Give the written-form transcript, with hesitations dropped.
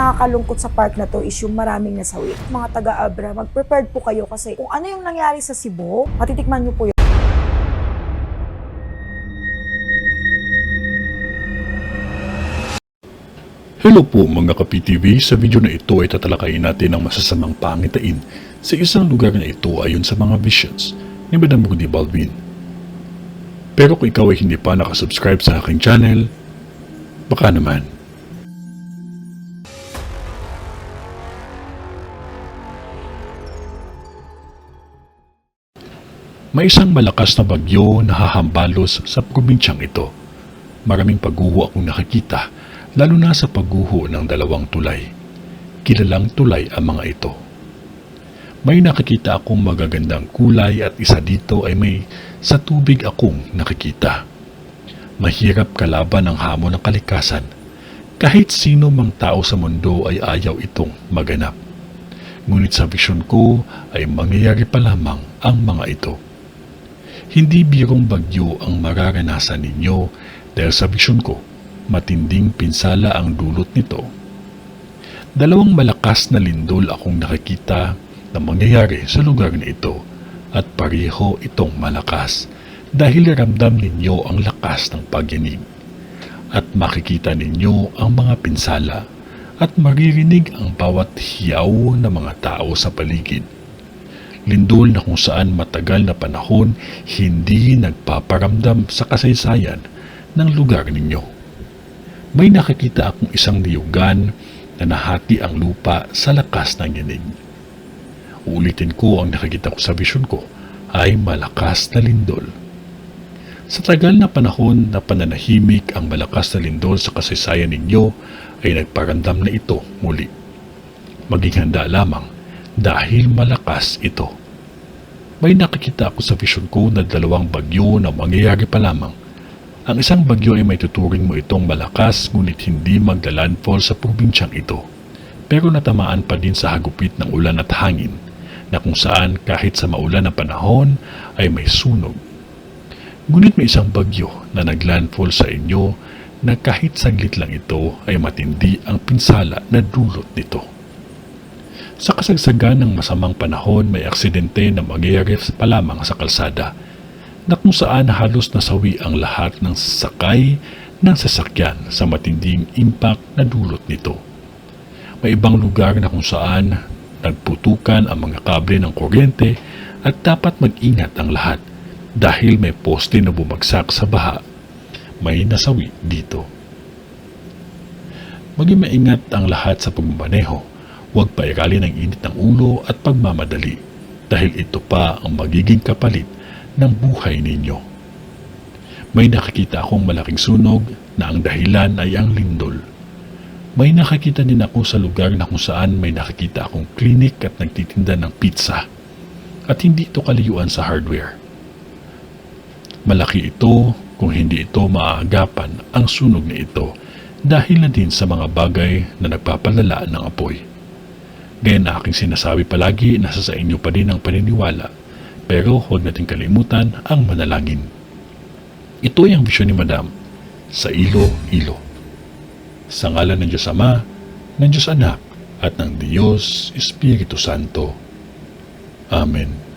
nakakalungkot sa park na to is yung maraming nasawi. Mga taga-Abra, mag-prepared po kayo kasi kung ano yung nangyari sa Cebu, matitikman nyo po yun. Hello po mga ka-PTV, sa video na ito ay tatalakayin natin ang masasamang pangitain sa isang lugar na ito ayon sa mga visions ni Madam Rudy Balvin. Pero kung ikaw ay hindi pa nakasubscribe sa aking channel, baka naman. May isang malakas na bagyo na hahambalos sa probinsyang ito. Maraming pagguho akong nakikita, lalo na sa pagguho ng dalawang tulay. Kilalang tulay ang mga ito. May nakikita akong magagandang kulay at isa dito ay may sa tubig akong nakikita. Mahirap kalaban ang hamon ng kalikasan. Kahit sino mang tao sa mundo ay ayaw itong maganap. Ngunit sa vision ko ay mangyayari pa lamang ang mga ito. Hindi birong bagyo ang mararanasan ninyo dahil sa vision ko, matinding pinsala ang dulot nito. Dalawang malakas na lindol akong nakikita na mangyayari sa lugar na ito at pareho itong malakas dahil ramdam ninyo ang lakas ng pagyanig at makikita ninyo ang mga pinsala at maririnig ang bawat hiyaw ng mga tao sa paligid. Lindol na kung saan matagal na panahon hindi nagpaparamdam sa kasaysayan ng lugar ninyo. May nakikita akong isang niyugan na nahati ang lupa sa lakas ng yanig. Uulitin ko, ang nakikita ko sa vision ko ay malakas na lindol. Sa tagal na panahon na pananahimik ang malakas na lindol sa kasaysayan ninyo ay nagparamdam na ito muli. Maging handa lamang dahil malakas ito. May nakikita ako sa vision ko na dalawang bagyo na mangyayari pa lamang. Ang isang bagyo ay may tuturing mo itong malakas ngunit hindi magla-landfall sa probinsyang ito. Pero natamaan pa din sa hagupit ng ulan at hangin na kung saan kahit sa maulan na panahon ay may sunog. Ngunit may isang bagyo na nag-landfall sa inyo na kahit saglit lang ito ay matindi ang pinsala na dulot nito. Sa kasagsagan ng masamang panahon may aksidente na mangyayari pa lamang sa kalsada na kung saan halos nasawi ang lahat ng sakay ng sasakyan sa matinding impact na dulot nito. May ibang lugar na kung saan nagputukan ang mga kable ng kuryente at dapat mag-ingat ang lahat dahil may poste na bumagsak sa baha. May nasawi dito. Maging maingat ang lahat sa pagmamaneho. Huwag pairalin ang init ng ulo at pagmamadali dahil ito pa ang magiging kapalit ng buhay ninyo. May nakikita akong malaking sunog na ang dahilan ay ang lindol. May nakikita din ako sa lugar na kung saan may nakikita akong klinik at nagtitinda ng pizza at hindi ito kalayuan sa hardware. Malaki ito kung hindi ito maaagapan ang sunog na ito dahil na din sa mga bagay na nagpapalala ng apoy. Gaya na aking sinasabi palagi, nasa sa inyo pa din ang paniniwala, pero huwag natin kalimutan ang manalangin. Ito ay ang vision ni Madam sa Ilo-Ilo. Sa ngalan ng Diyos Ama, ng Diyos Anak, at ng Diyos Espiritu Santo. Amen.